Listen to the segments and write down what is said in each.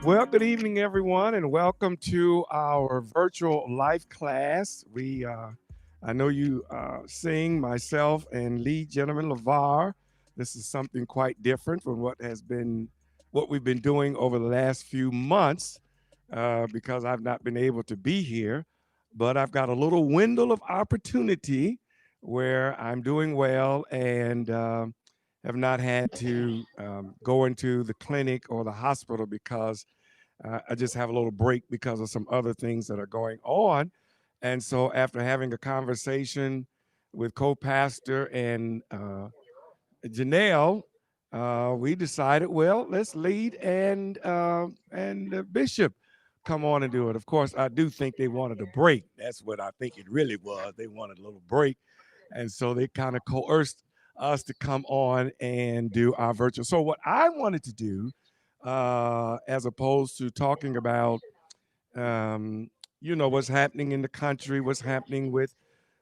Well, good evening, everyone, and welcome to our virtual life class. I know you seeing myself and lead gentleman Lavar. This is something quite different from what we've been doing over the last few months, because I've not been able to be here. But I've got a little window of opportunity where I'm doing well and have not had to go into the clinic or the hospital because I just have a little break because of some other things that are going on. And so, after having a conversation with co-pastor and Janelle, we decided, well, let's lead and Bishop come on and do it. Of course, I do think they wanted a break. That's what I think it really was. They wanted a little break, and so they kind of coerced us to come on and do our virtual. So, what I wanted to do, as opposed to talking about, um, what's happening in the country, what's happening with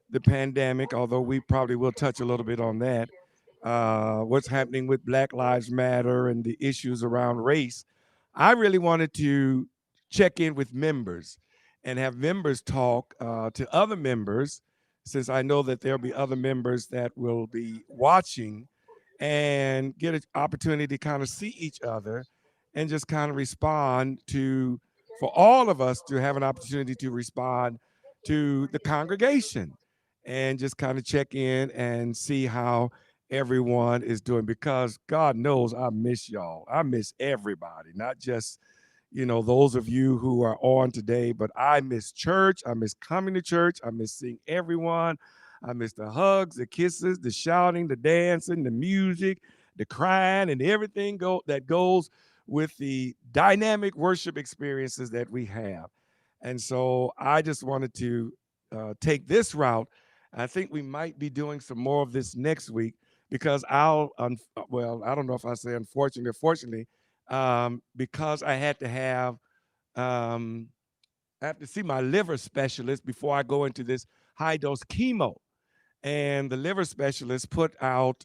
the pandemic, although we probably will touch a little bit on that, what's happening with Black Lives Matter and the issues around race. I really wanted to check in with members and have members talk to other members, since I know that there'll be other members that will be watching and get an opportunity to kind of see each other and just kind of respond to, for all of us to have an opportunity to respond to the congregation and just kind of check in and see how everyone is doing, because God knows I miss y'all. I miss everybody, not just those of you who are on today, but I miss church. I miss coming to church. I miss seeing everyone. I miss the hugs, the kisses, the shouting, the dancing, the music, the crying, and everything that goes with the dynamic worship experiences that we have. And so I just wanted to take this route. I think we might be doing some more of this next week because well, I don't know if I say unfortunately or fortunately, because um, I have to see my liver specialist before I go into this high dose chemo, and the liver specialist put out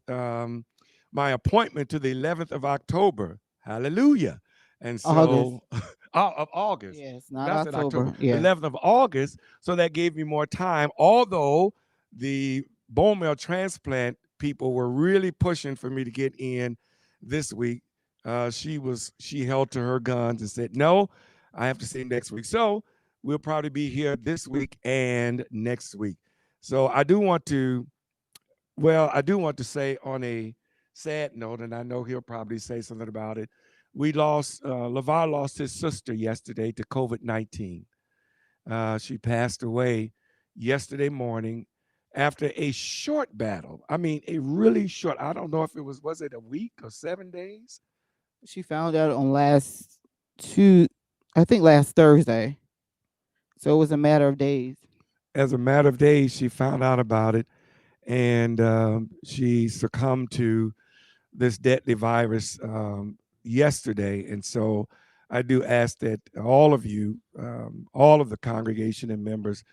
my appointment to the 11th of October. Hallelujah! And August. so, of August. Yes, not Not said October, October. Yeah. 11th of August. So that gave me more time. Although the bone marrow transplant people were really pushing for me to get in this week, she held to her guns and said, "No, I have to see next week." So we'll probably be here this week and next week. So I do want to say on a sad note, and I know he'll probably say something about it. LeVar lost his sister yesterday to COVID-19. She passed away yesterday morning after a short battle. I mean, a really short, I don't know if was it a week or 7 days? She found out on two, I think last Thursday. So it was a matter of days. As a matter of days, she found out about it, and she succumbed to this deadly virus yesterday. And so I do ask that all of you, all of the congregation and members,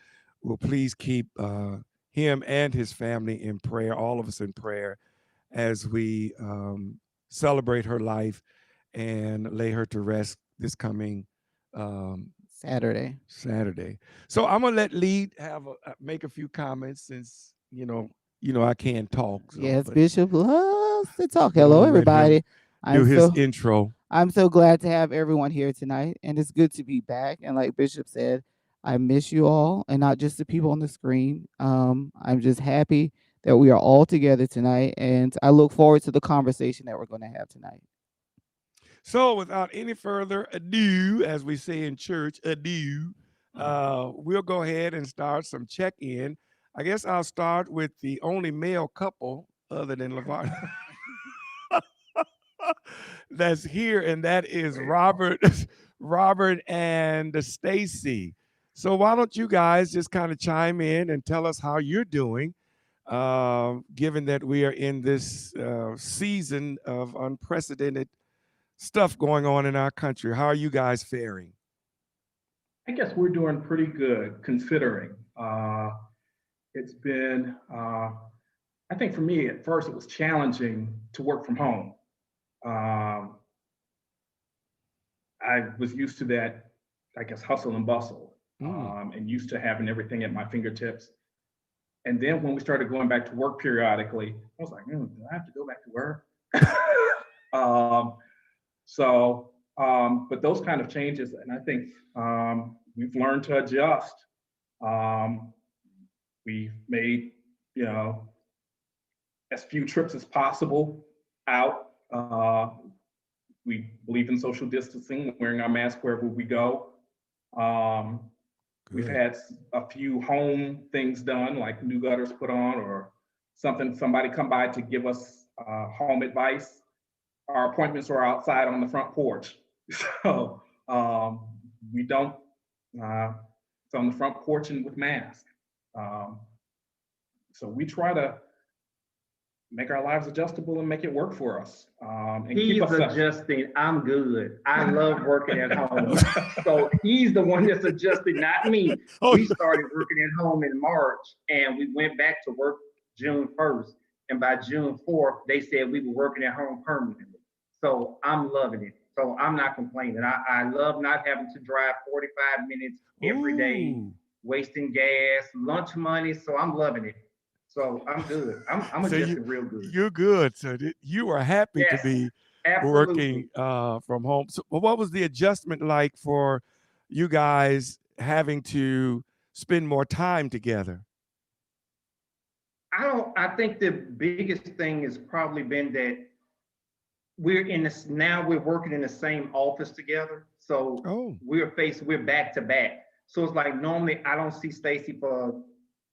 will please keep him and his family in prayer, all of us in prayer, as we celebrate her life and lay her to rest this coming Saturday. Saturday. So I'm gonna let Lead make a few comments, since I can't talk. So, Yes, but Bishop loves to talk. I'm Hello, gonna let him everybody. do I'm his so intro. I'm so glad to have everyone here tonight, and it's good to be back. And like Bishop said, I miss you all, and not just the people on the screen. I'm just happy that we are all together tonight, and I look forward to the conversation that we're going to have tonight. So, without any further ado, as we say in church, we'll go ahead and start some check in. I guess I'll start with the only male couple other than LeVar that's here, and that is Robert, Robert and Stacy. So, why don't you guys just kind of chime in and tell us how you're doing, given that we are in this season of unprecedented stuff going on in our country. How are you guys faring? I guess we're doing pretty good considering. It's been, I think for me at first it was challenging to work from home. Um, I was used to that, I guess, hustle and bustle, Mm. and used to having everything at my fingertips. And then when we started going back to work periodically, I was like, do I have to go back to work? um, but those kind of changes, and I think we've learned to adjust. Um, we've made, you know, as few trips as possible out. We believe in social distancing, wearing our mask wherever we go. Um, we've Good. had a few home things done, like new gutters put on or somebody come by to give us home advice. Our appointments are outside on the front porch. So we don't, it's on the front porch and with masks. Um, so we try to make our lives adjustable and make it work for us. And He's keep us up. adjusting. I'm good. I love working at home. So he's the one that's adjusting, not me. Oh, We started working at home in March and we went back to work June 1st. And by June 4th, they said we were working at home permanently. So I'm loving it. So I'm not complaining. I love not having to drive 45 minutes every day, ooh. wasting gas, lunch money. So I'm loving it. So I'm good. I'm So adjusting real good. you're good. So you are happy to Yes, be absolutely. working from home. So what was the adjustment like for you guys having to spend more time together? I think the biggest thing has probably been that we're in this now we're working in the same office together. So Oh, we're back to back. So it's like normally I don't see Stacy for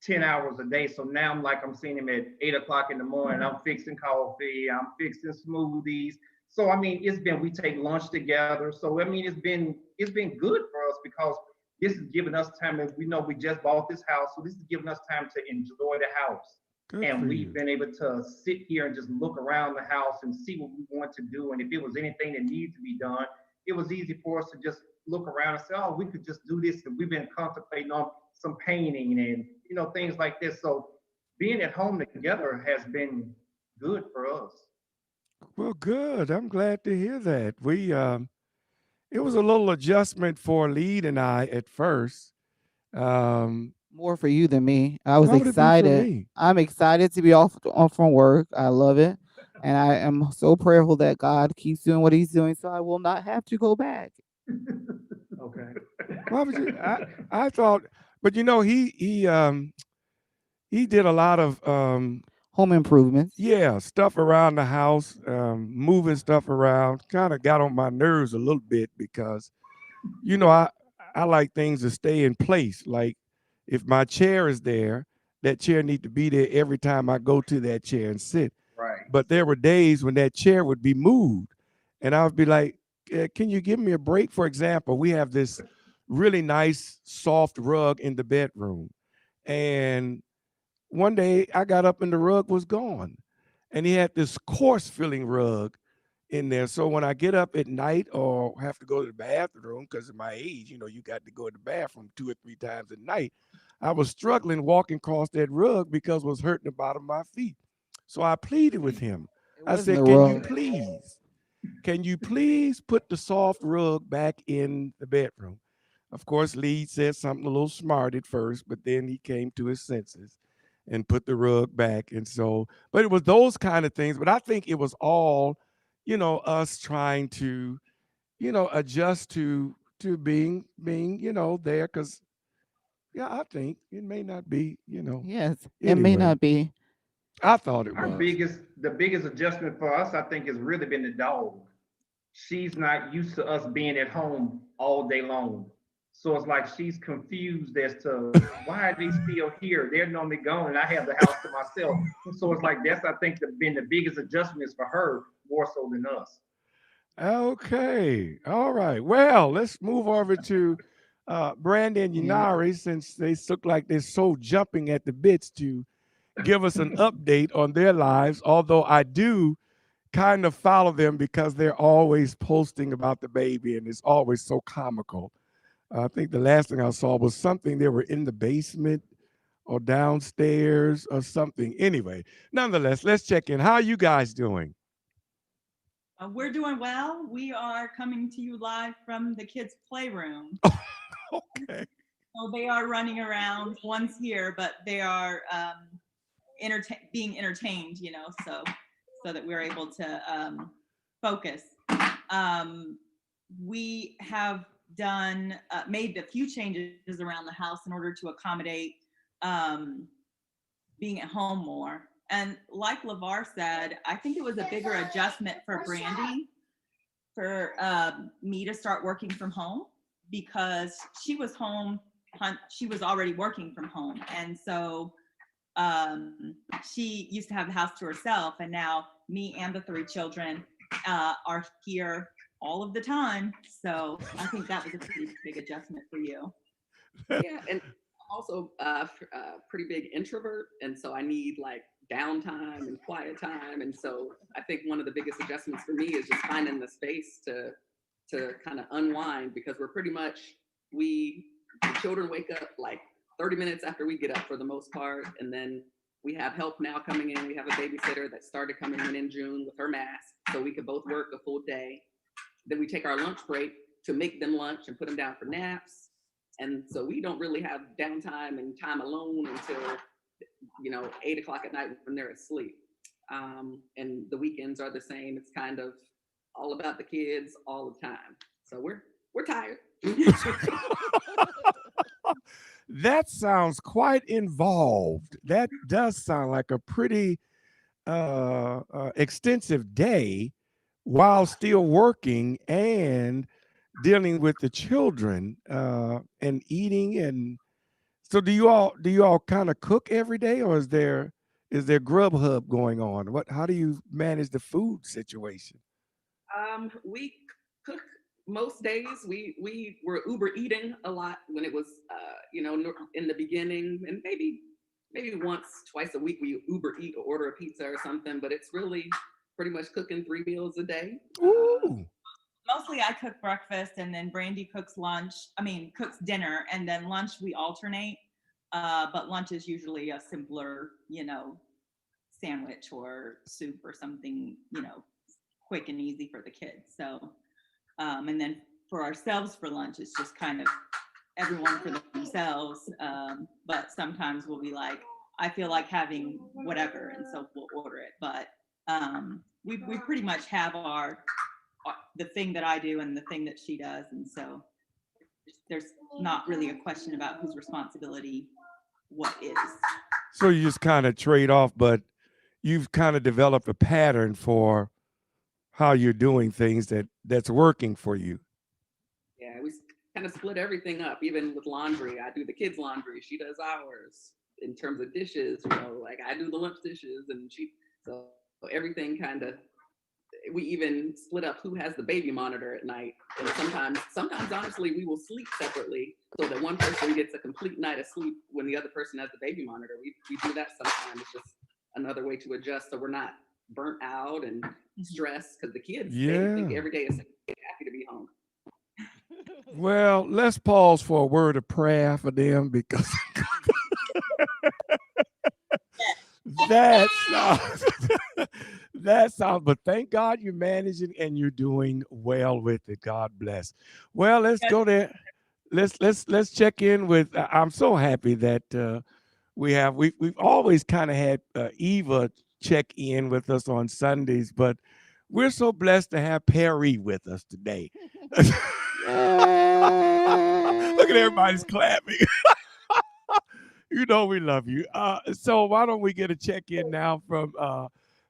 10 hours a day. So now I'm seeing him at 8 o'clock in the morning. I'm fixing coffee, I'm fixing smoothies. So I mean we take lunch together. So I mean it's been good for us because this is giving us time, and we know we just bought this house. So this is giving us time to enjoy the house. good for And we've you. been able to sit here and just look around the house and see what we want to do. And if it was anything that needed to be done, it was easy for us to just look around and say, oh, we could just do this. And we've been contemplating on some painting and things like this. So being at home together has been good for us. Well, good. I'm glad to hear that. It was a little adjustment for Lead and I at first. Um, More for you than me. I was why would it be for excited. me? I'm excited to be off from work. I love it. And I am so prayerful that God keeps doing what he's doing so I will not have to go back. Okay. Why would you? I thought, but he did a lot of Home improvements. yeah, stuff around the house, moving stuff around. Kind of got on my nerves a little bit because you know I like things to stay in place. Like if my chair is there, that chair need to be there every time I go to that chair and sit. Right. But there were days when that chair would be moved, and I would be like, "Can you give me a break?" For example, we have this really nice soft rug in the bedroom, and one day I got up and the rug was gone, and he had this coarse feeling rug in there. So when I get up at night or have to go to the bathroom because of my age, you got to go to the bathroom 2 or 3 times a night. I was struggling walking across that rug because it was hurting the bottom of my feet. So I pleaded with him. It I wasn't said, the rug. can you please put the soft rug back in the bedroom? Of course, Lee said something a little smart at first, but then he came to his senses and put the rug back. And so, but it was those kind of things. But I think it was all, us trying to, adjust to being, there. Cause yeah, I think it may not be, Yes, it may anyway. not be. I thought it Our was. biggest adjustment for us, I think, has really been the dog. She's not used to us being at home all day long. So it's like she's confused as to why are they still here? They're normally gone and I have the house to myself. So it's like that's I think been the biggest adjustments for her more so than us. Okay. All right. Well, let's move over to Brandon Yeah. Yanari since they look like they're so jumping at the bits to give us an update on their lives. Although I do kind of follow them because they're always posting about the baby and it's always so comical. I think the last thing I saw was something they were in the basement or downstairs or something. Anyway, nonetheless, let's check in. How are you guys doing? We're doing well. We are coming to you live from the kids' playroom. Okay. So they are running around. One's here, but they are being entertained, so that we're able to focus. We have made a few changes around the house in order to accommodate being at home more. And like LeVar said, I think it was a bigger adjustment for Brandy for me to start working from home, because she was home. She was already working from home. And so she used to have the house to herself. And now me and the 3 children are here all of the time. So I think that was a pretty big adjustment for you. Yeah, and also a pretty big introvert, and so I need like downtime and quiet time. And so I think one of the biggest adjustments for me is just finding the space to kind of unwind, because we're pretty much, the children wake up like 30 minutes after we get up for the most part, and then we have help now coming in. We have a babysitter that started coming in June with her mask, so we could both work a full day. Then we take our lunch break to make them lunch and put them down for naps. And so we don't really have downtime and time alone until 8 o'clock at night when they're asleep. And the weekends are the same. It's kind of all about the kids all the time. So we're tired. That sounds quite involved. That does sound like a pretty extensive day while still working and dealing with the children and eating. And so do you all kind of cook every day, or is there Grubhub going on? How do you manage the food situation? We cook most days. We were Uber eating a lot when it was in the beginning, and maybe once, twice a week we Uber eat or order a pizza or something, but it's really pretty much cooking 3 meals a day. Ooh. Mostly I cook breakfast, and then Brandy cooks cooks dinner, and then lunch we alternate. But lunch is usually a simpler, sandwich or soup or something, quick and easy for the kids. So, and then for ourselves for lunch, it's just kind of everyone for themselves. But sometimes we'll be like, I feel like having whatever, and so we'll order it. But we pretty much have the thing that I do and the thing that she does, and so there's not really a question about whose responsibility what is. So you just kind of trade off, but you've kind of developed a pattern for how you're doing things that's working for you. Yeah, we kind of split everything up. Even with laundry, I do the kids' laundry, she does ours. In terms of dishes, like I do the lunch dishes, and so everything kind of. We even split up who has the baby monitor at night, and sometimes honestly we will sleep separately so that one person gets a complete night of sleep when the other person has the baby monitor. We do that sometimes. It's just another way to adjust so we're not burnt out and stressed, because the kids they think every day is happy to be home. Well, let's pause for a word of prayer for them, because that sounds, but thank God you're managing and you're doing well with it. God bless. Well, let's go there. Let's check in with. I'm so happy that we've always kind of had Eva check in with us on Sundays, but we're so blessed to have Perry with us today. Look at everybody's clapping. We love you. So why don't we get a check-in now from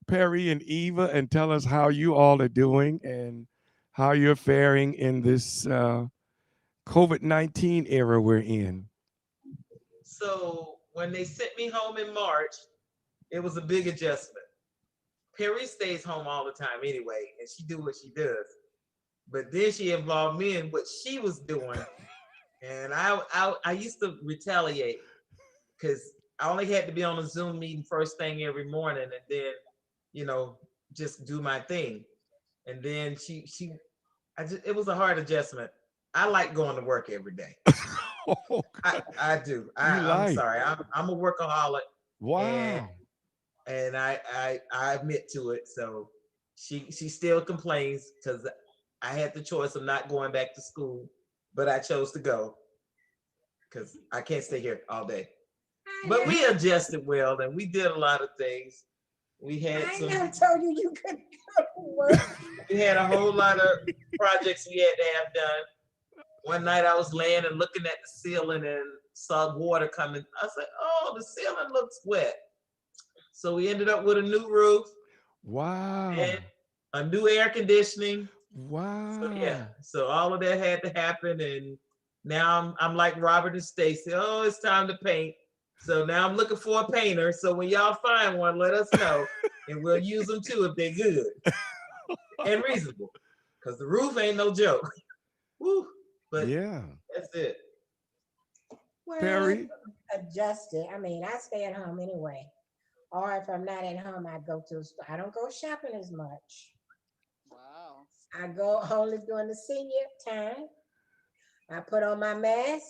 Perry and Eva, and tell us how you all are doing and how you're faring in this COVID-19 era we're in. So when they sent me home in March, it was a big adjustment. Perry stays home all the time anyway, and she do what she does. But then she involved me in what she was doing. And I used to retaliate, because I only had to be on a Zoom meeting first thing every morning, and then, just do my thing. And then it was a hard adjustment. I like going to work every day. I do. I'm sorry. I'm a workaholic. Wow. And I admit to it. So She still complains because I had the choice of not going back to school, but I chose to go because I can't stay here all day. But we adjusted well, and we did a lot of things. We had I some. never told you you couldn't go to work. We had a whole lot of projects we had to have done. One night I was laying and looking at the ceiling and saw water coming. I said, "Oh, the ceiling looks wet." So we ended up with a new roof Wow. and a new air conditioning. Wow. So yeah, so all of that had to happen, and now I'm like Robert and Stacy. Oh, it's time to paint. So now I'm looking for a painter. So when y'all find one, let us know, and we'll use them too if they're good and reasonable. Cause the roof ain't no joke. Woo! But Yeah. that's it. Well, Perry? adjusted. I mean, I stay at home anyway. Or if I'm not at home, I go to the store. I don't go shopping as much. Wow. I go only during the senior time. I put on my mask,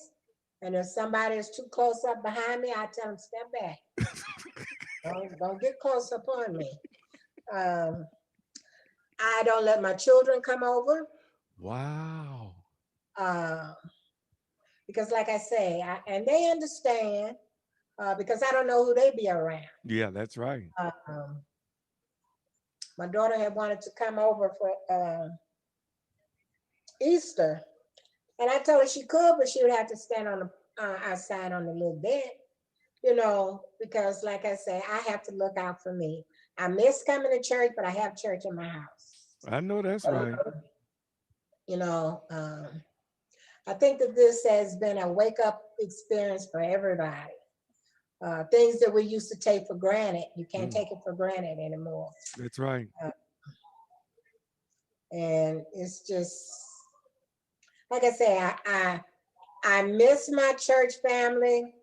and if somebody is too close up behind me, I tell them step back. Don't get close upon me. I don't let my children come over Wow. because, like I say, and they understand because I don't know who they be around. Yeah, that's right. My daughter had wanted to come over for Easter, and I told her she could, but she would have to stand on the outside on the little bed, you know, because like I say, I have to look out for me. I miss coming to church, but I have church in my house. I know that's right. You know, I think that this has been a wake-up experience for everybody. Things that we used to take for granted, you can't take it for granted anymore. That's right. And it's just, like I say, I miss my church family.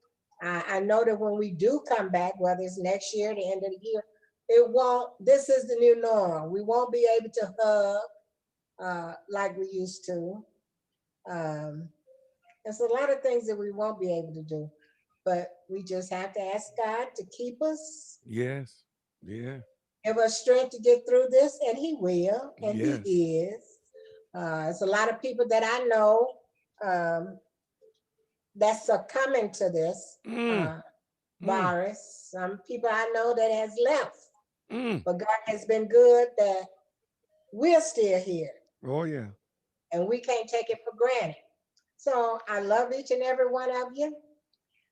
I know that when we do come back, whether it's next year, the end of the year, this is the new norm. We won't be able to hug like we used to. There's a lot of things that we won't be able to do, but we just have to ask God to keep us. Yes. Yeah. Give us strength to get through this, and He will, and Yes. He is. There's a lot of people that I know that's succumbing to this virus. Some people I know that has left, but God has been good that we're still here, Oh, yeah. and we can't take it for granted. So I love each and every one of you.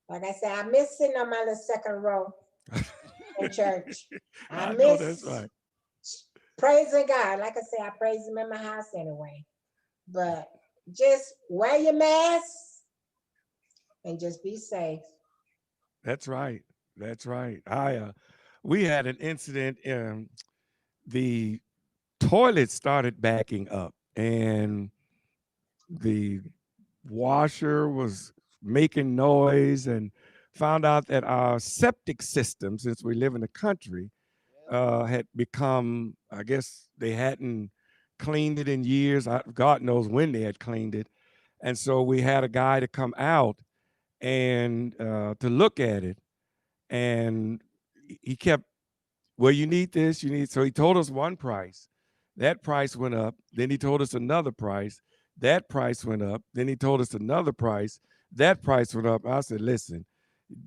Like I said, I miss sitting on my little second row in church. I know miss that's right. praising God. Like I say, I praise Him in my house anyway. But just wear your mask and just be safe. That's right. That's right. We had an incident. The toilet started backing up, and the washer was making noise, and found out that our septic system, since we live in the country, had become, I guess they hadn't cleaned it in years. God knows when they had cleaned it. And so we had a guy to come out and to look at it. And he kept, well, you need this, you need, so he told us one price. That price went up. Then he told us another price. That price went up. Then he told us another price. That price went up. I said, listen,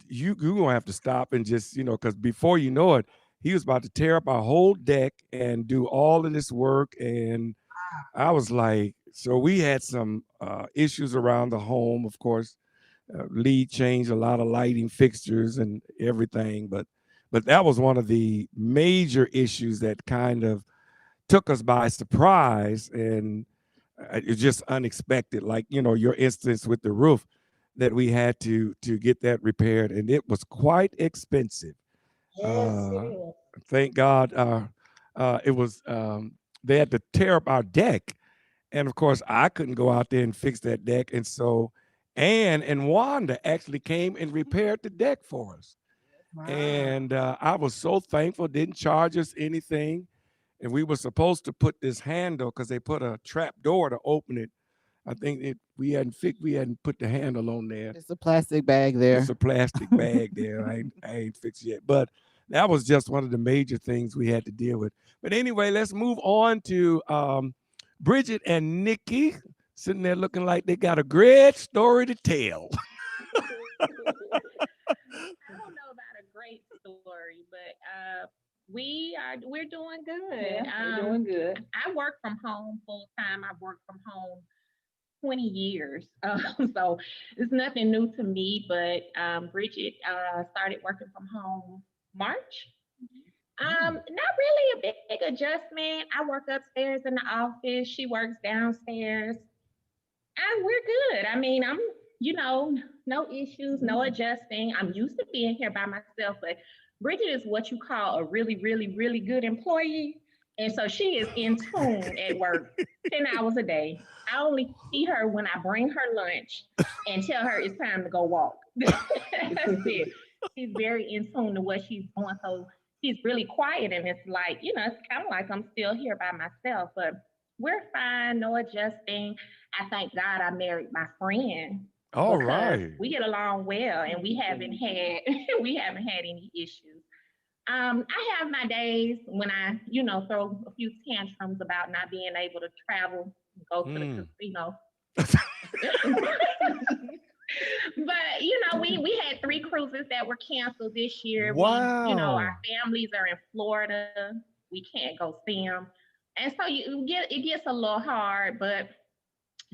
you're going to have to stop and just, because before you know it, he was about to tear up our whole deck and do all of this work. And I was like, so we had some issues around the home, of course. Lee changed a lot of lighting fixtures and everything. But that was one of the major issues that kind of took us by surprise. And it's just unexpected, like, your instance with the roof, that we had to get that repaired, and it was quite expensive. Yes, Thank God it was they had to tear up our deck, and of course I couldn't go out there and fix that deck, and so Ann and Wanda actually came and repaired the deck for us. Wow. And I was so thankful, didn't charge us anything. And we were supposed to put this handle, because they put a trap door to open it. I think we hadn't put the handle on there. It's a plastic bag there. It's a plastic bag there. I ain't fixed yet. But that was just one of the major things we had to deal with. But anyway, let's move on to Bridget and Nikki sitting there looking like they got a great story to tell. I don't know about a great story, but we're doing good. We're doing good. I work from home full time. I've worked from home 20 years. So it's nothing new to me, but Bridget started working from home March. Not really a big adjustment. I work upstairs in the office. She works downstairs. And we're good. I mean, I'm, no issues, no adjusting. I'm used to being here by myself, but Bridget is what you call a really, really, really good employee. And so she is in tune at work 10 hours a day. I only see her when I bring her lunch and tell her it's time to go walk. That's it. She's very in tune to what she's doing. So she's really quiet, and it's like, it's kind of like I'm still here by myself, but we're fine, no adjusting. I thank God I married my friend. All because right. we get along well, and we haven't had any issues. I have my days when I, throw a few tantrums about not being able to travel, go to the casino. But we had 3 cruises that were canceled this year. Wow. Our families are in Florida. We can't go see them, and so it gets a little hard, but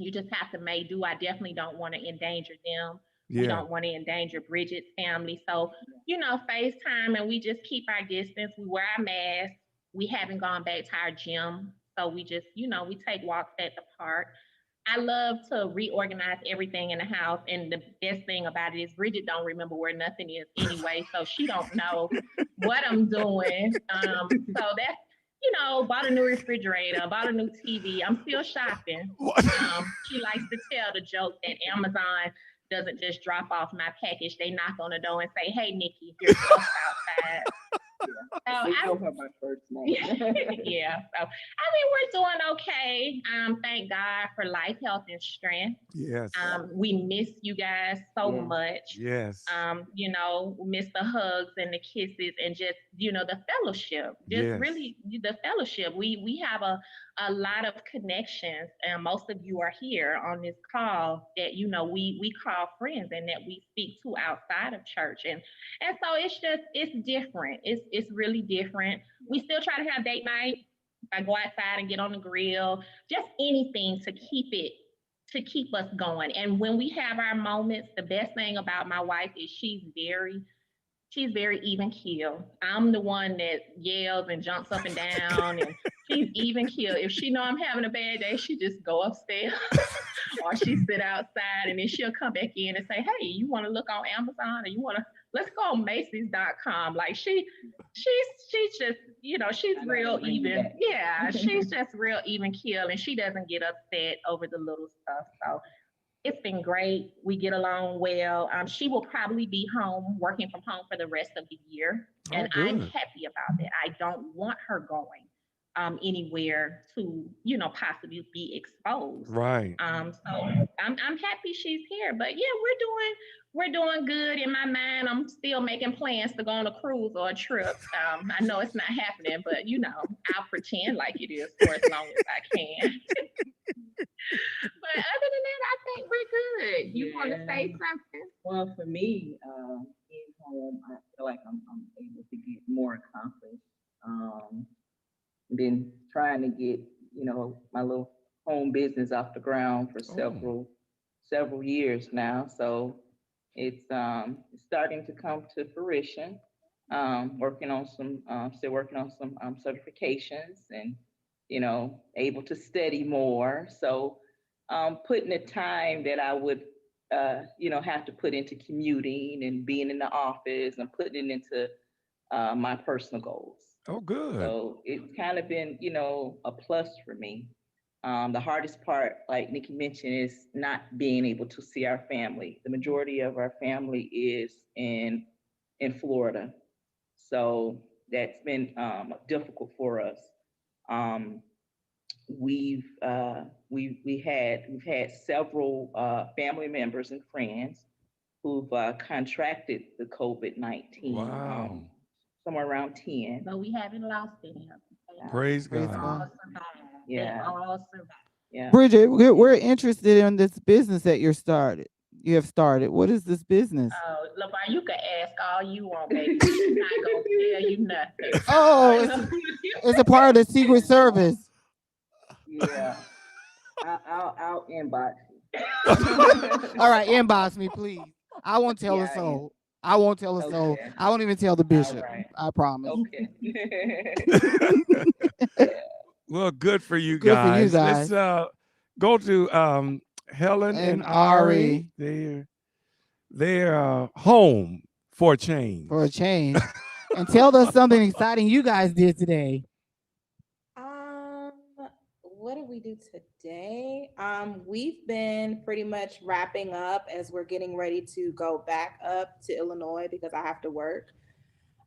you just have to make do. I definitely don't want to endanger them. We don't want to endanger Bridget's family. So, FaceTime, and we just keep our distance. We wear our masks. We haven't gone back to our gym. So we just, we take walks at the park. I love to reorganize everything in the house. And the best thing about it is Bridget don't remember where nothing is anyway. So she don't know what I'm doing. So that's, bought a new refrigerator, bought a new TV. I'm still shopping. She likes to tell the joke that Amazon doesn't just drop off my package. They knock on the door and say, "Hey, Nikki, here's stuff outside." So yeah. So we're doing okay. Thank God for life, health, and strength. Yes. We miss you guys so much. Yes. We miss the hugs and the kisses and just, the fellowship. Just really the fellowship. We have a lot of connections, and most of you are here on this call that we call friends and that we speak to outside of church. And so it's different. It's really different. We still try to have date night. I go outside and get on the grill, just anything to keep us going. And when we have our moments, the best thing about my wife is she's very even keel. I'm the one that yells and jumps up and down, and she's even keel. If she know I'm having a bad day, she just go upstairs or she sit outside, and then she'll come back in and say, "Hey, you want to look on Amazon, or you want to let's go on Macy's.com." Like she's just, she's real even. Yeah, she's just real even keel, and she doesn't get upset over the little stuff. So it's been great. We get along well. She will probably be working from home for the rest of the year. And I'm happy about that. I don't want her going anywhere to, possibly be exposed. Right. So I'm happy she's here. But yeah, we're doing good. In my mind, I'm still making plans to go on a cruise or a trip. I know it's not happening, but I'll pretend like it is for as long as I can. But other than that, I think we're good. You want to say something? Well, for me, being home, I feel like I'm able to get more accomplished. Been trying to get, my little home business off the ground for several years now. So it's starting to come to fruition. Still working on some certifications, and able to study more. So putting the time that I would, have to put into commuting and being in the office, and putting it into my personal goals. Oh, good. So it's kind of been, a plus for me. The hardest part, like Nikki mentioned, is not being able to see our family. The majority of our family is in Florida. So that's been difficult for us. We've had several family members and friends who've contracted the COVID-19. Wow. somewhere around 10. But we haven't lost any of them. Praise Praise God. God. All survived. They Yeah. all survived. Yeah. Bridget, we're interested in this business that you have started. What is this business? Oh, LeVar, you can ask all you want, baby. She's not gonna tell you nothing. Oh, it's a part of the Secret Service. Yeah. I'll inbox you. All right, inbox me, please. I won't tell a Yeah, soul. I won't tell a soul. Okay. I won't even tell the bishop. right. I promise. Okay. Well, good for you Good for you guys. guys. Let's go to Helen and And Ari. Ari. They're home for a change. For a change. And tell us something exciting you guys did today. What did we do today? We've been pretty much wrapping up as we're getting ready to go back up to Illinois because I have to work.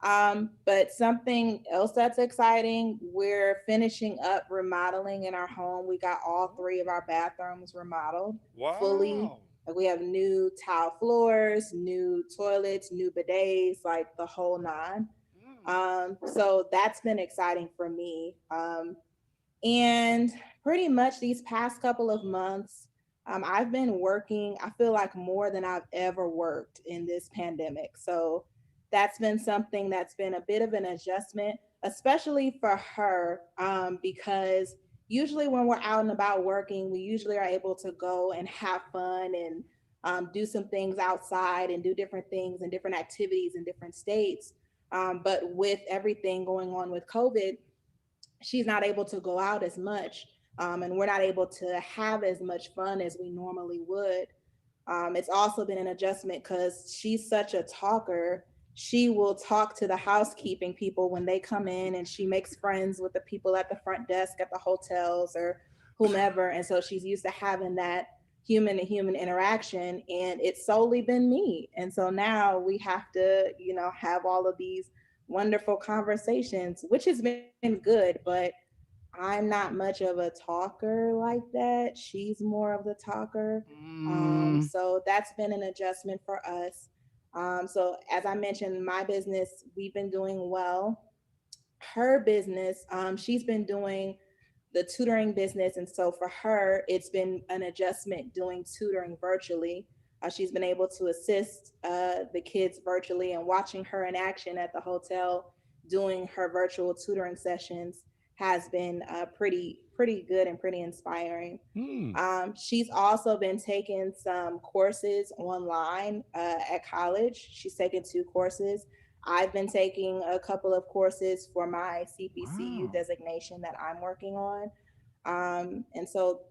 But something else that's exciting, we're finishing up remodeling in our home. We got all 3 of our bathrooms remodeled fully. Like, we have new tile floors, new toilets, new bidets, like the whole 9. So that's been exciting for me. And pretty much these past couple of months, I've been working, I feel like more than I've ever worked in this pandemic. So that's been something that's been a bit of an adjustment, especially for her, because usually when we're out and about working, we usually are able to go and have fun and do some things outside and do different things and different activities in different states. But with everything going on with COVID, she's not able to go out as much, and we're not able to have as much fun as we normally would. It's also been an adjustment because she's such a talker. She will talk to the housekeeping people when they come in, and she makes friends with the people at the front desk at the hotels or whomever. And so she's used to having that human to human interaction, and it's solely been me. And so now we have to, have all of these wonderful conversations, which has been good, but I'm not much of a talker like that. She's more of the talker. So that's been an adjustment for us. So as I mentioned, my business, we've been doing well. Her business, she's been doing the tutoring business. And so for her, it's been an adjustment doing tutoring virtually. She's been able to assist the kids virtually, and watching her in action at the hotel doing her virtual tutoring sessions has been pretty good and pretty inspiring. She's also been taking some courses online at college. She's taken 2 courses. I've been taking a couple of courses for my CPCU designation that I'm working on. And so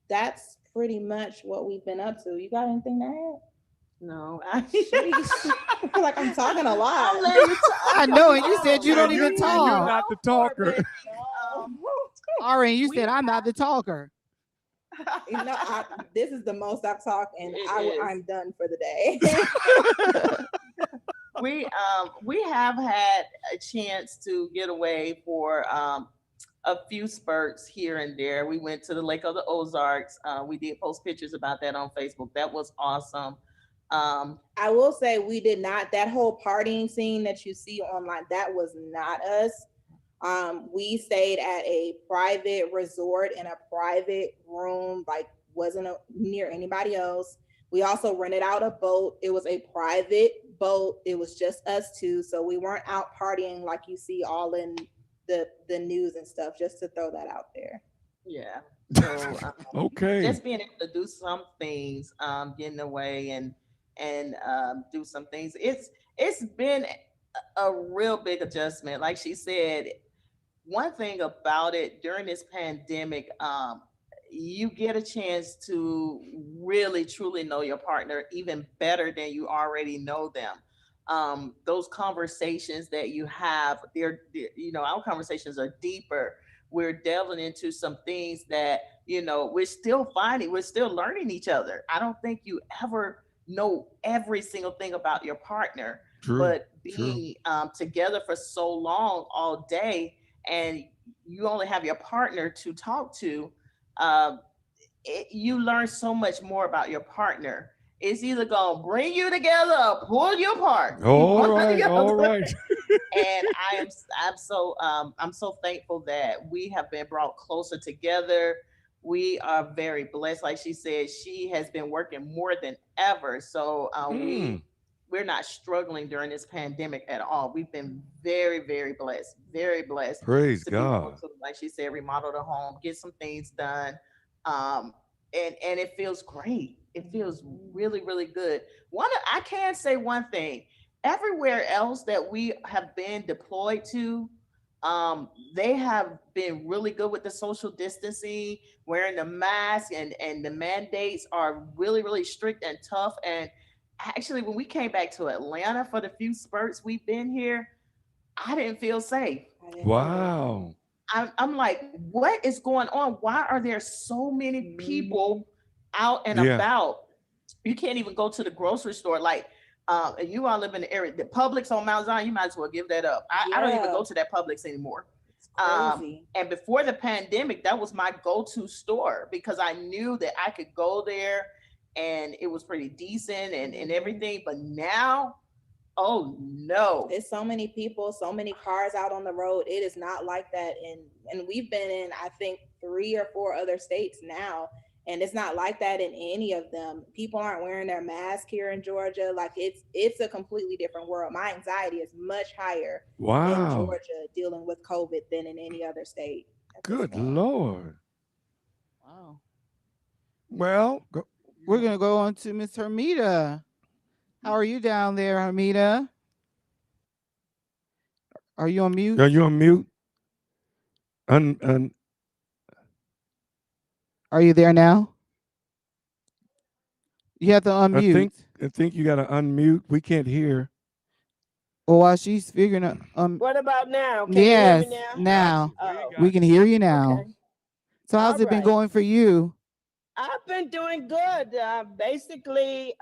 that's pretty much what we've been up to. You got anything to add? No. I feel like I'm talking a lot. I know, and you said you don't even You're talk. not the talker. Ari, you said I'm not the talker. This is the most I've talked, and I'm done for the day. We have had a chance to get away for a few spurts here and there. We went to the Lake of the Ozarks. We did post pictures about that on Facebook. That was awesome. I will say we did not, that whole partying scene that you see online, that was not us. We stayed at a private resort in a private room, like wasn't near anybody else. We also rented out a boat. It was a private boat. It was just us 2. So we weren't out partying like you see all in the news and stuff, just to throw that out there. Yeah. So Okay. just being able to do some things, getting away and do some things. It's been a real big adjustment. Like she said, one thing about it during this pandemic, you get a chance to really truly know your partner even better than you already know them. Those conversations that you have, our conversations are deeper. We're delving into some things that, we're still learning each other. I don't think you ever know every single thing about your partner. True, but being together for so long all day, and you only have your partner to talk to, you learn so much more about your partner. It's either gonna bring you together or pull you apart. All right. And I'm so thankful that we have been brought closer together. We are very blessed. Like she said, she has been working more than ever. So we're not struggling during this pandemic at all. We've been very, very blessed Praise to be able God. to, like she said, remodel the home, get some things done. And it feels great. It feels really, really good. I can say one thing. Everywhere else that we have been deployed to, they have been really good with the social distancing, wearing the mask, and the mandates are really, really strict and tough. And actually, when we came back to Atlanta for the few spurts we've been here, I didn't feel safe. Wow. I'm like, what is going on? Why are there so many people out and Yeah. about? You can't even go to the grocery store. Like, and you all live in the area, the Publix on Mount Zion, you might as well give that up. I don't even go to that Publix anymore. Crazy. And before the pandemic, that was my go-to store because I knew that I could go there and it was pretty decent and everything. But now, oh no. There's so many people, so many cars out on the road. It is not like that. And we've been in, I think, 3 or 4 other states now. And it's not like that in any of them. People aren't wearing their mask here in Georgia. Like it's a completely different world. My anxiety is much higher in Georgia dealing with COVID than in any other state. Good Lord. Wow. Well, We're gonna go on to Miss Hermita. How are you down there, Hermita? Are you on mute? Are you on mute? Are you there now? You have to unmute. I think you got to unmute. We can't hear. Well, while she's figuring out, What about now? Can yes, you hear me now Oh, we can hear you now. okay. So how's All it been right. going for you? I've been doing good. Basically,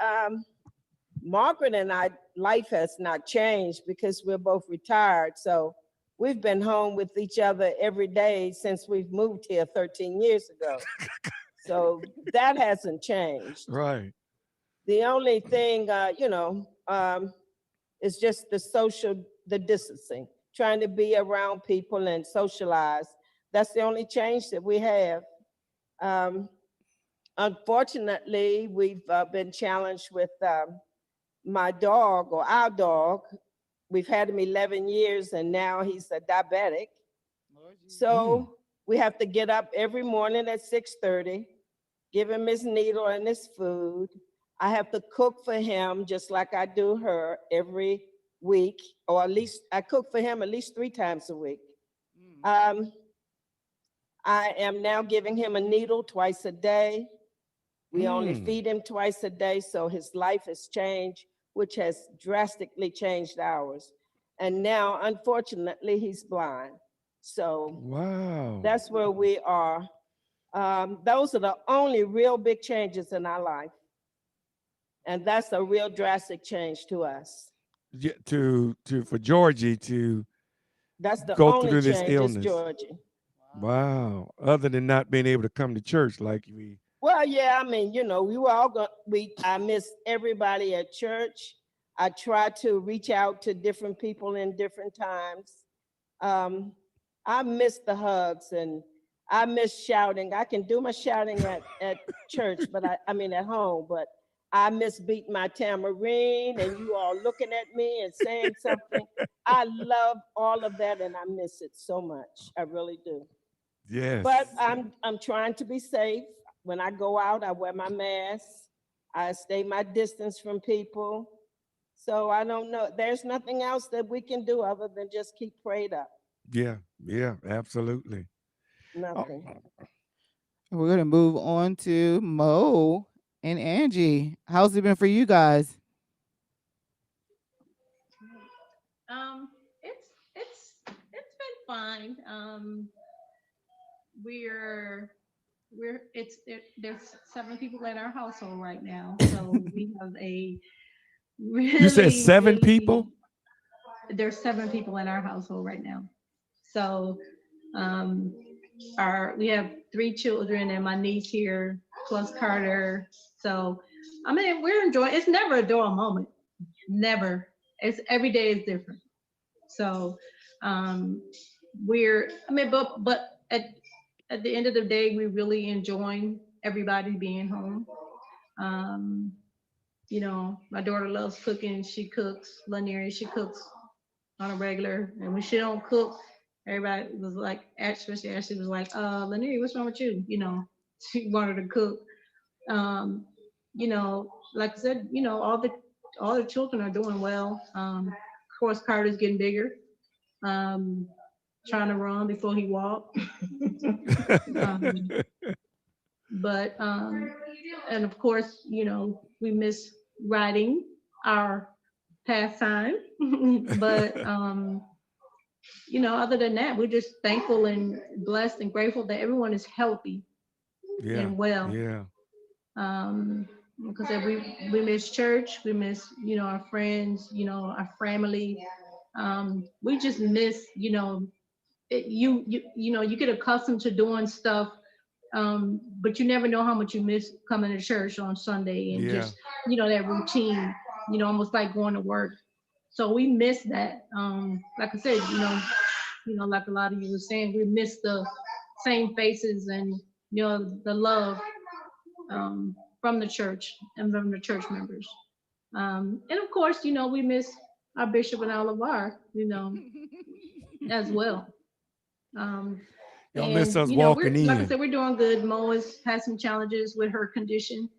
Margaret and I, life has not changed because we're both retired. So we've been home with each other every day since we've moved here 13 years ago. So that hasn't changed. Right. The only thing, is just the distancing, trying to be around people and socialize. That's the only change that we have. Unfortunately, we've been challenged with my dog or our dog. We've had him 11 years and now he's a diabetic. So we have to get up every morning at 6:30, give him his needle and his food. I have to cook for him just like I do her every week, or at least I cook for him at least 3 times a week. I am now giving him a needle twice a day. We only feed him twice a day, so his life has changed, which has drastically changed ours. And now, unfortunately, he's blind. So wow, that's where we are. Those are the only real big changes in our life. And that's a real drastic change to us. Yeah, for Georgie to that's the go only through this change illness. is Georgie. Wow. Other than not being able to come to church like we. Well, yeah, I mean, we were all I miss everybody at church. I try to reach out to different people in different times. I miss the hugs and I miss shouting. I can do my shouting at church, but I mean at home, but I miss beating my tambourine and you all looking at me and saying something. I love all of that and I miss it so much. I really do. Yes. But I'm trying to be safe. When I go out, I wear my mask. I stay my distance from people. So I don't know. There's nothing else that we can do other than just keep prayed up. Yeah, absolutely. Nothing. We're gonna move on to Mo and Angie. How's it been for you guys? It's been fine. There's 7 people in our household right now, so we have a really. You said 7 people? There's 7 people in our household right now, so we have 3 children and my niece here plus Carter. So I mean, we're enjoying. It's never a dull moment. Never. It's every day is different. So but at the end of the day, we really enjoying everybody being home. My daughter loves cooking. She cooks. Lanieri, she cooks on a regular. And when she don't cook, everybody was like, especially Ashley was like, Lanieri, what's wrong with you? She wanted to cook. Like I said, all the children are doing well. Of course, Carter's getting bigger. Trying to run before he walked. And of course, we miss riding, our pastime. But other than that, we're just thankful and blessed and grateful that everyone is healthy and well. Yeah. Because we miss church, we miss our friends, our family. We just miss you get accustomed to doing stuff, but you never know how much you miss coming to church on Sunday and just that routine, almost like going to work. So we miss that. Like I said, like a lot of you were saying, we miss the same faces and the love from the church and from the church members. And of course, we miss our bishop and our LeVar, as well. Y'all miss us walking in. Like I said, we're doing good. Mo has had some challenges with her condition.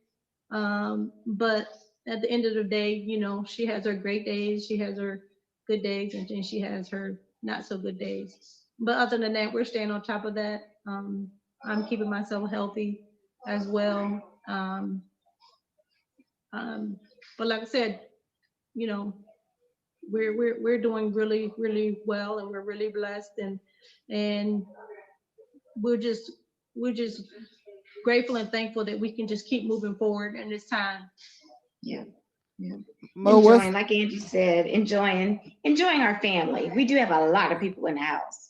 But at the end of the day, she has her great days, she has her good days, and then she has her not so good days. But other than that, we're staying on top of that. I'm keeping myself healthy as well. But like I said, we're doing really, really well, and we're really blessed, and we're just grateful and thankful that we can just keep moving forward in this time. Yeah. Mo, enjoying, like Angie said, enjoying our family. We do have a lot of people in the house.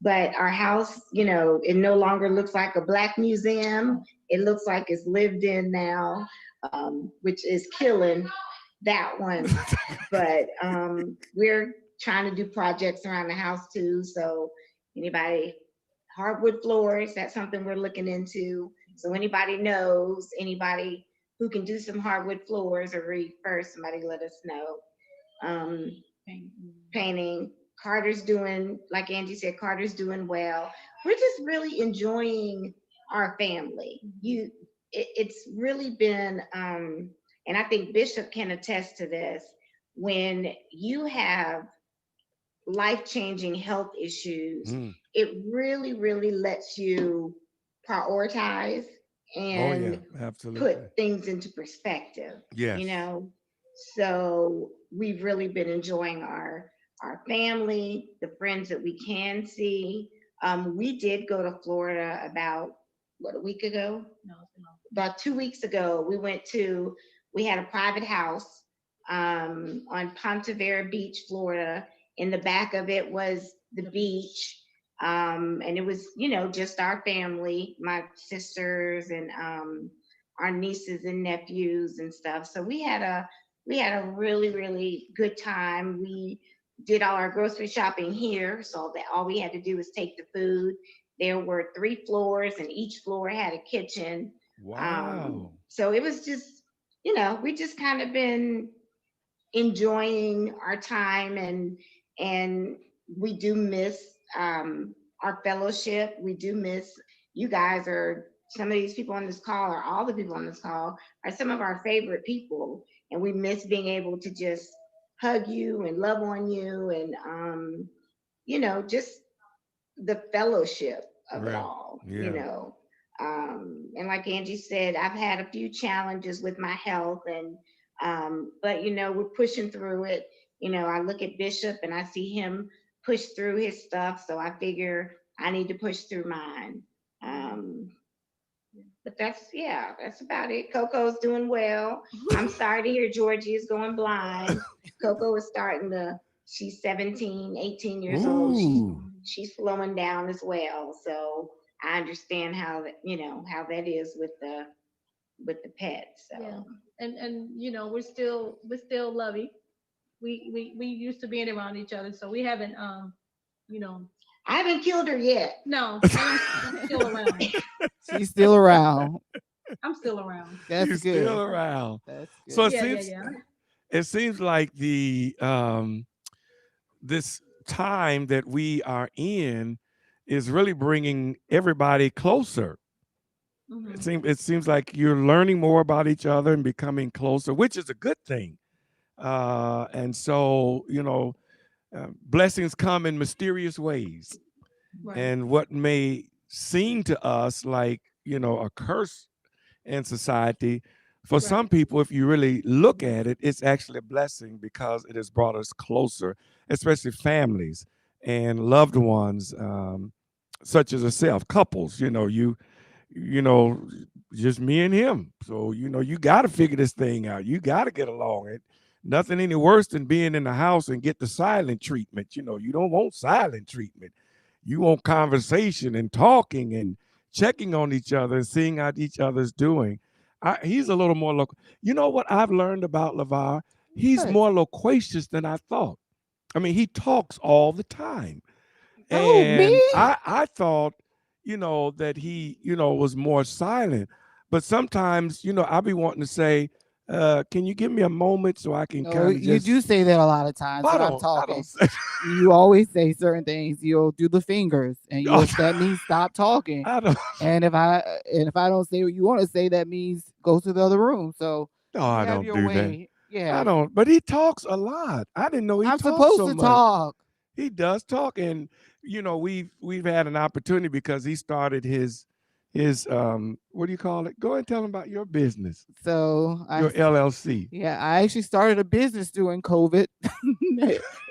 But our house, it no longer looks like a Black museum. It looks like it's lived in now, which is killing that one. But we're trying to do projects around the house too. So anybody, hardwood floors, that's something we're looking into. So anybody knows, anybody who can do some hardwood floors or refer, somebody let us know. Painting. Carter's doing, like Angie said, Carter's doing well. We're just really enjoying our family. It's really been, and I think Bishop can attest to this, when you have life-changing health issues, it really, really lets you prioritize and put things into perspective. Yes. So we've really been enjoying our family, the friends that we can see. We did go to Florida about, a week ago? No, about 2 weeks ago. We had a private house on Ponte Vedra Beach, Florida. In the back of it was the beach. And it was, just our family, my sisters and our nieces and nephews and stuff. So we had a really, really good time. We did all our grocery shopping here, so that all we had to do was take the food. There were 3 floors, and each floor had a kitchen. Wow. So it was just, we just kind of been enjoying our time, and we do miss our fellowship. We do miss you guys. Or some of these people on this call, or all the people on this call, are some of our favorite people, and we miss being able to just hug you and love on you, and just the fellowship of it all. And like Angie said, I've had a few challenges with my health, and but we're pushing through it. I look at Bishop and I see him push through his stuff, so I figure I need to push through mine. But that's about it. Coco's doing well. I'm sorry to hear Georgie is going blind. Coco is she's 17, 18 years old. She's slowing down as well. So I understand how that is with the pets. So. Yeah. And we're still lovey. we used to being around each other, so we haven't you know. I haven't killed her yet. No, I'm still around. She's still around. I'm still around. That's He's good. still around. That's good. So it Yeah, seems yeah. it seems like the this time that we are in is really bringing everybody closer. It seems like you're learning more about each other and becoming closer, which is a good thing. And so, blessings come in mysterious ways. Right. And what may seem to us like, a curse in society, for some people, if you really look at it, it's actually a blessing because it has brought us closer, especially families and loved ones, such as yourself, couples, just me and him. So, you got to figure this thing out. You got to get along. Nothing any worse than being in the house and get the silent treatment. You don't want silent treatment. You want conversation and talking and checking on each other and seeing how each other's doing. He's a little more local. You know what I've learned about LeVar? He's more loquacious than I thought. I mean, he talks all the time. And I thought, that he, was more kind but sometimes, I'll be wanting to say, can you give me a moment so I can kind of You do say that a lot of times when I'm talking. You always say certain things. You'll do the fingers, and that means stop talking. And if I don't say what you want to say, that means go to the other room. So no, I don't do that. Yeah, I don't. But he talks a lot. I didn't know he I'm talks supposed so to much. talk. He does talk, and we've had an opportunity because he started his what do you call it? Go and tell him about your business. So Your LLC. Yeah, I actually started a business during COVID.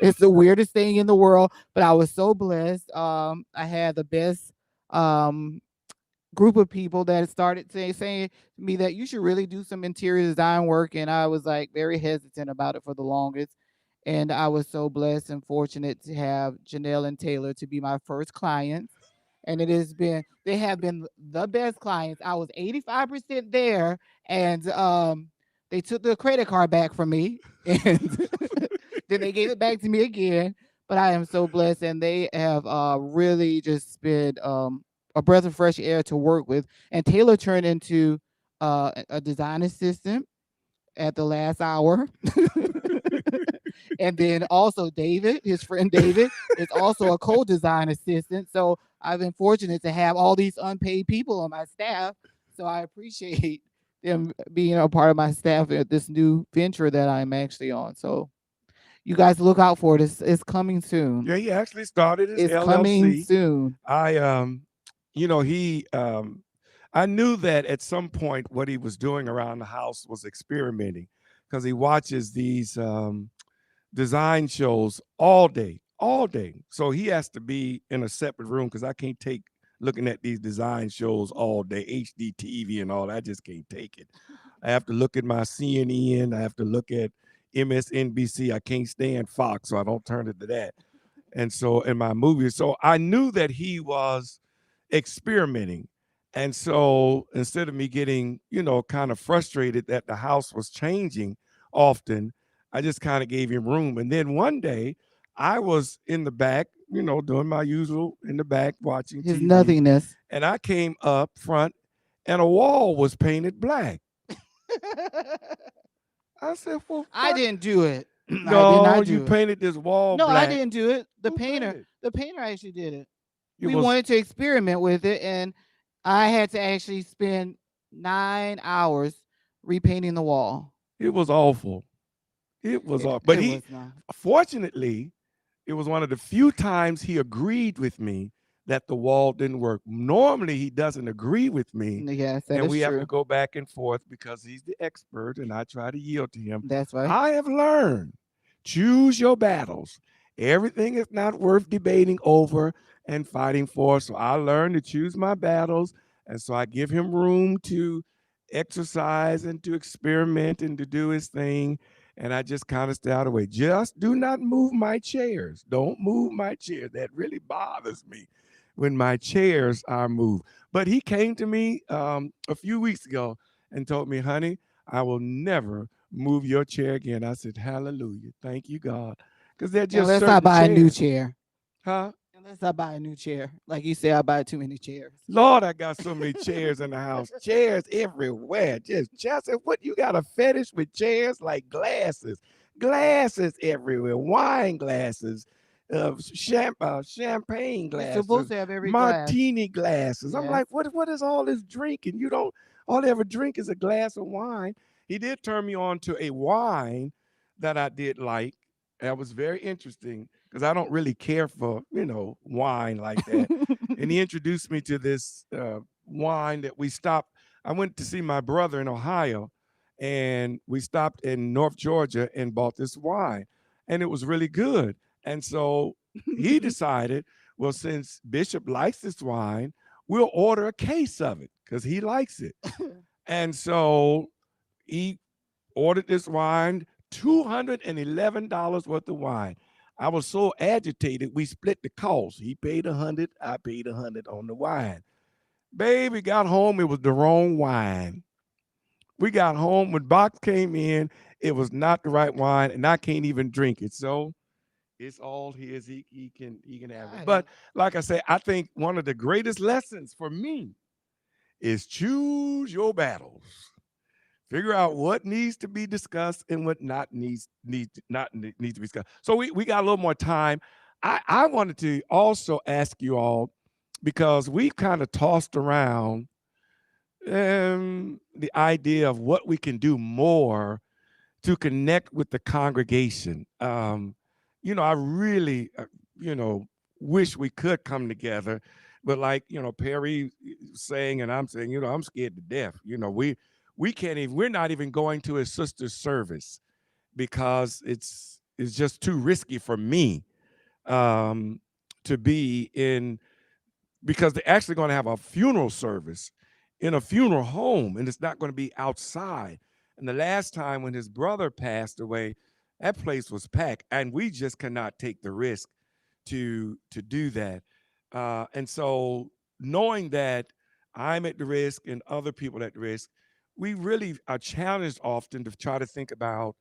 It's the weirdest thing in the world, but I was so blessed. I had the best group of people that started saying to me that you should really do some interior design work, and I was like very hesitant about it for the longest. And I was so blessed and fortunate to have Janelle and Taylor to be my first clients. And they have been the best clients. I was 85% there, and they took the credit card back from me, and then they gave it back to me again. But I am so blessed, and they have really just been a breath of fresh air to work with. And Taylor turned into a design assistant at the last hour. And then also David, his friend David, is also a co-design assistant. So I've been fortunate to have all these unpaid people on my staff. So I appreciate them being a part of my staff at this new venture that I'm actually on. So you guys look out for it. It's coming soon. Yeah, he actually started his It's LLC. coming soon. I knew that at some point what he was doing around the house was experimenting because he watches these design shows all day. So he has to be in a separate room because I can't take looking at these design shows all day, HD TV and all that. I just can't take it. I have to look at my CNN. I have to look at MSNBC. I can't stand Fox, so I don't turn it to that. And so in my movies, so I knew that he was experimenting. And so instead of me getting, kind of frustrated that the house was changing often, I just kind of gave him room. And then one day I was in the back, doing my usual in the back, watching His TV. nothingness. And I came up front and a wall was painted black. I said, well, I didn't do it. No, you painted this wall No, black. I didn't do it. The painter actually did it. We wanted to experiment with it, and I had to actually spend 9 hours repainting the wall. It was awful. It was awful. But fortunately, it was one of the few times he agreed with me that the wall didn't work. Normally, he doesn't agree with me. Yes, that and is we have true. to go back and forth because he's the expert, and I try to yield to him. That's right. I have learned, choose your battles. Everything is not worth debating over and fighting for. So I learned to choose my battles. And so I give him room to exercise and to experiment and to do his thing. And I just kind of stay out of the way. Just do not move my chairs. Don't move my chair. That really bothers me when my chairs are moved. But he came to me a few weeks ago and told me, honey, I will never move your chair again. I said, hallelujah. Thank you, God. Because they're just Unless I certain buy a new chairs. chair. Huh? Unless I buy a new chair. Like you say, I buy too many chairs. Lord, I got so many chairs in the house. Chairs everywhere. Just what you got a fetish with chairs like glasses. Glasses everywhere. Wine glasses. Champagne You're glasses. supposed to have every glass. Martini glasses. I'm Yes. like, what is all this drinking? You don't, all they ever drink is a glass of wine. He did turn me on to a wine that I did like. That was very interesting because I don't really care for, wine like that. And he introduced me to this wine that we stopped. I went to see my brother in Ohio, and we stopped in North Georgia and bought this wine, and it was really good. And so he decided, well, since Bishop likes this wine, we'll order a case of it because he likes it. And so he ordered this wine, $211 worth of wine. I was so agitated, we split the cost. He paid 100, I paid 100 on the wine. Baby, got home, it was the wrong wine. We got home, when box came in, it was not the right wine, and I can't even drink it. So it's all his. He can have it. But like I say, I think one of the greatest lessons for me is choose your battles. Figure out what needs to be discussed and what needs to be discussed. So we got a little more time. I wanted to also ask you all, because we've kind of tossed around the idea of what we can do more to connect with the congregation. I really, wish we could come together, but like, Perry saying, and I'm saying, I'm scared to death. We can't even, we're not even going to a sister's service because it's just too risky for me to be in, because they're actually going to have a funeral service in a funeral home, and it's not going to be outside. And the last time when his brother passed away, that place was packed, and we just cannot take the risk to do that. And so knowing that I'm at the risk and other people at the risk, we really are challenged often to try to think about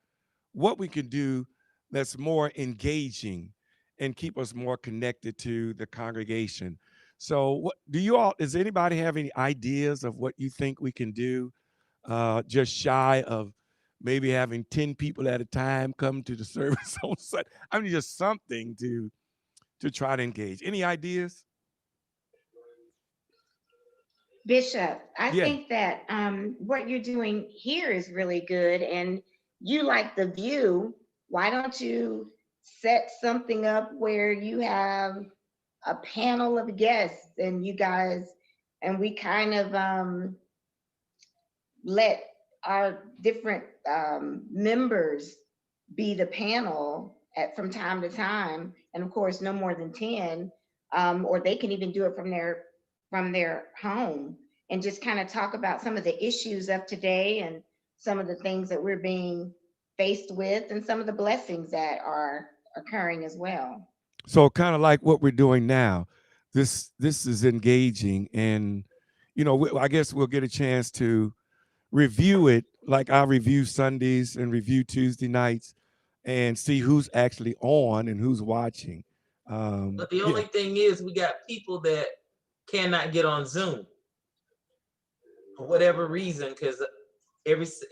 what we can do that's more engaging and keep us more connected to the congregation. So what do you all, does anybody have any ideas of what you think we can do, just shy of maybe having 10 people at a time come to the service on Sunday? I mean, just something to try to engage. Any ideas? Bishop, I Yeah. think that what you're doing here is really good, and you like the view. Why don't you set something up where you have a panel of guests and you guys, and we kind of let our different members be the panel from time to time, and of course no more than 10, or they can even do it from their home, and just kind of talk about some of the issues of today and some of the things that we're being faced with and some of the blessings that are occurring as well. So kind of like what we're doing now. This is engaging, and I guess we'll get a chance to review it, like I review Sundays and review Tuesday nights, and see who's actually on and who's watching. But the only thing is, we got people that cannot get on Zoom for whatever reason, because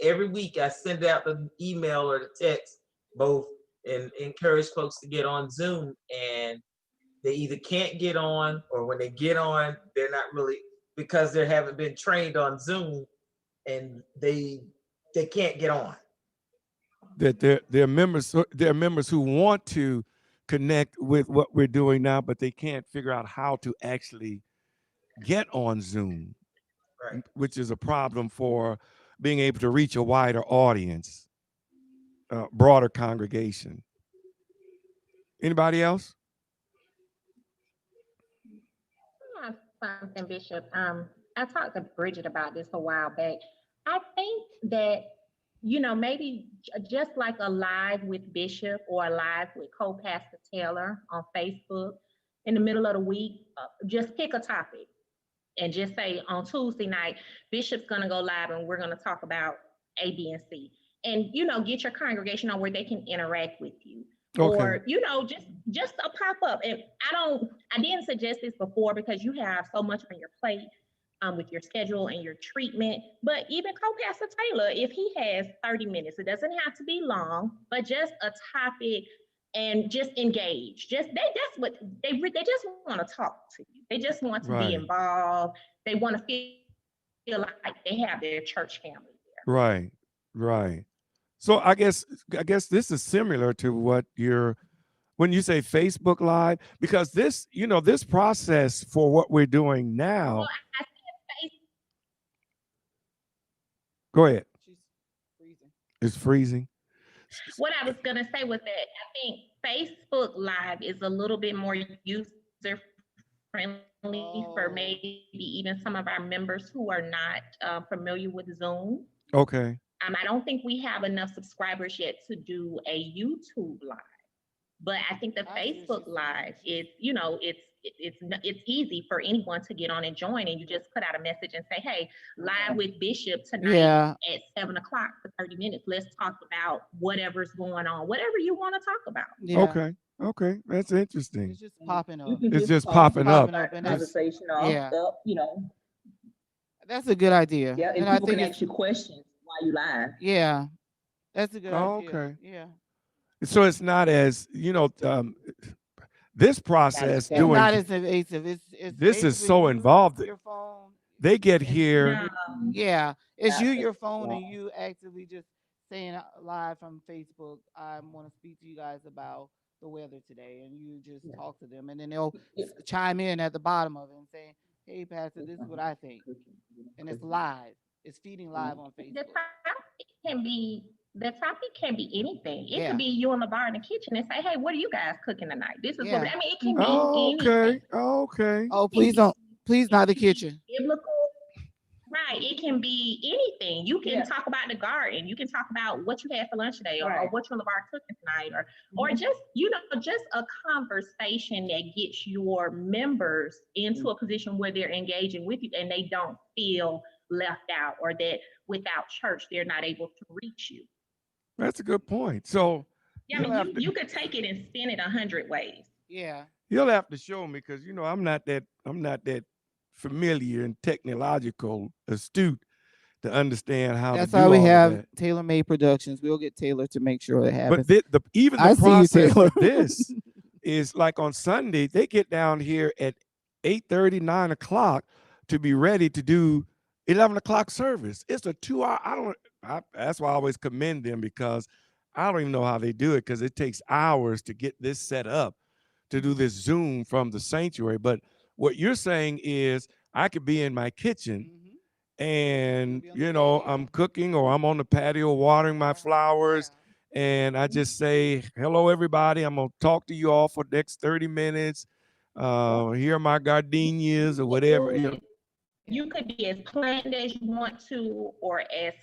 every week I send out the email or the text both and encourage folks to get on Zoom, and they either can't get on, or when they get on, they're not really, because they haven't been trained on Zoom, and they can't get on. That there are members who want to connect with what we're doing now, but they can't figure out how to actually get on Zoom, right, which is a problem for being able to reach a wider audience, broader congregation. Anybody else? Something, Bishop. I talked to Bridget about this a while back. I think that, maybe just like a live with Bishop or a live with co-pastor Taylor on Facebook in the middle of the week, just pick a topic and just say on Tuesday night, Bishop's gonna go live and we're gonna talk about A, B, and C. and, get your congregation on where they can interact with you. Okay. Or, just a pop-up. And I didn't suggest this before because you have so much on your plate with your schedule and your treatment, but even co-pastor Taylor, if he has 30 minutes, it doesn't have to be long, but just a topic and just engage. That's what they just want to talk to you. They just want to Right. be involved. They want to feel like they have their church family there. Right, right. So I guess this is similar to what when you say Facebook Live, because this process for what we're doing now. Well, I said Go ahead. She's freezing. It's freezing. What I was gonna say was that I think Facebook Live is a little bit more user friendly for maybe even some of our members who are not familiar with Zoom. Okay. I don't think we have enough subscribers yet to do a YouTube Live, but I think the Facebook Live is, it's easy for anyone to get on and join, and you just put out a message and say, "Hey, live with Bishop tonight at 7 o'clock for 30 minutes. Let's talk about whatever's going on, whatever you want to talk about." Yeah. Okay. That's interesting. It's just popping up. It's just popping up. And conversation up, that's a good idea. Yeah, and I people think can ask you questions while you live. Yeah, that's a good Oh, idea. okay. Yeah. So it's not as this process It's doing not as invasive. It's this is basically so you, involved. your phone. They get here. Yeah, it's you, Yeah. your phone, and you actively just saying live from Facebook, I want to speak to you guys about the weather today, and you just talk to them, and then they'll chime in at the bottom of it and say, "Hey, Pastor, this is what I think," and it's live. It's feeding live on Facebook. The topic can be anything. It Yeah. could be you in the bar in the kitchen and say, "Hey, what are you guys cooking tonight?" This is Yeah. what I mean. It can be Oh, anything. okay. Oh, please not the kitchen. Biblical. Right. It can be anything. You can Yeah. talk about the garden. You can talk about what you had for lunch today, or Right. what you in the bar cooking tonight, or just, just a conversation that gets your members into a position where they're engaging with you and they don't feel left out, or that without church, they're not able to reach you. That's a good point. So Yeah, you'll have to- you could take it and spin it 100 ways. Yeah. You'll have to show me, because I'm not that familiar and technological astute to understand how That's to do why we all of have that. tailor-made productions. We'll get Taylor to make sure it happens. But even I the see you, process Taylor. of this is like on Sunday, they get down here at 8:30, 9 o'clock to be ready to do 11 o'clock service. It's a 2-hour. That's why I always commend them, because I don't even know how they do it, because it takes hours to get this set up to do this Zoom from the sanctuary. But what you're saying is I could be in my kitchen and, I'm cooking, or I'm on the patio watering my flowers, and I just say, "Hello, everybody. I'm going to talk to you all for the next 30 minutes. Here are my gardenias," or whatever. You could be as planned as you want to, or as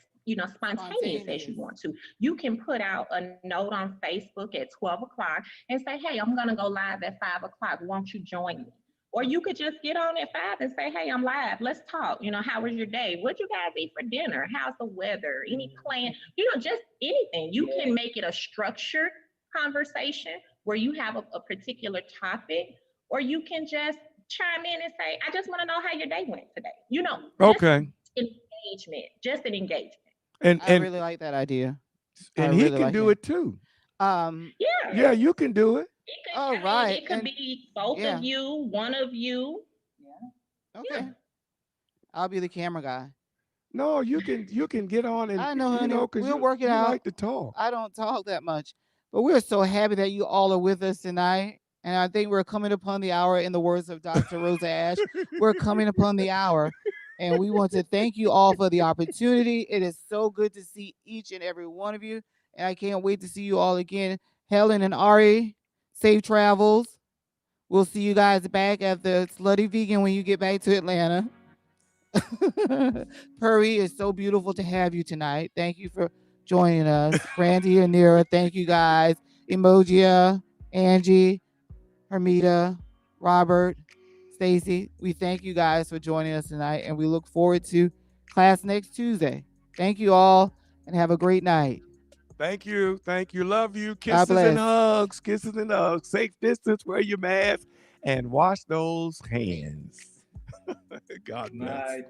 spontaneous as you want to. You can put out a note on Facebook at 12 o'clock and say, "Hey, I'm gonna go live at 5 o'clock. Won't you join me?" Or you could just get on at 5 and say, "Hey, I'm live. Let's talk. How was your day? What'd you guys eat for dinner? How's the weather? Any plan?" Just anything. You can make it a structured conversation where you have a particular topic, or you can just chime in and say, "I just want to know how your day went today." Okay. Just an engagement. I really like that idea. And he can do it too. Yeah, you can do it. Oh, right. It could be both of you, one of you. Okay. I'll be the camera guy. No, you can get on and I know, honey. because We'll work it out. like to talk. I don't talk that much, but we're so happy that you all are with us tonight. And I think we're coming upon the hour, in the words of Dr. Rosa Ash. We're coming upon the hour, and we want to thank you all for the opportunity. It is so good to see each and every one of you, and I can't wait to see you all again. Helen and Ari, safe travels. We'll see you guys back at the Slutty Vegan when you get back to Atlanta. Puri, it's so beautiful to have you tonight. Thank you for joining us. Brandy and Nira, thank you guys. Emojia, Angie, Hermita, Robert, Stacy, we thank you guys for joining us tonight, and we look forward to class next Tuesday. Thank you all, and have a great night. Thank you. Thank you. Love you. God Kisses bless. and hugs. Kisses and hugs. Safe distance. Wear your mask and wash those hands. God bless. Night.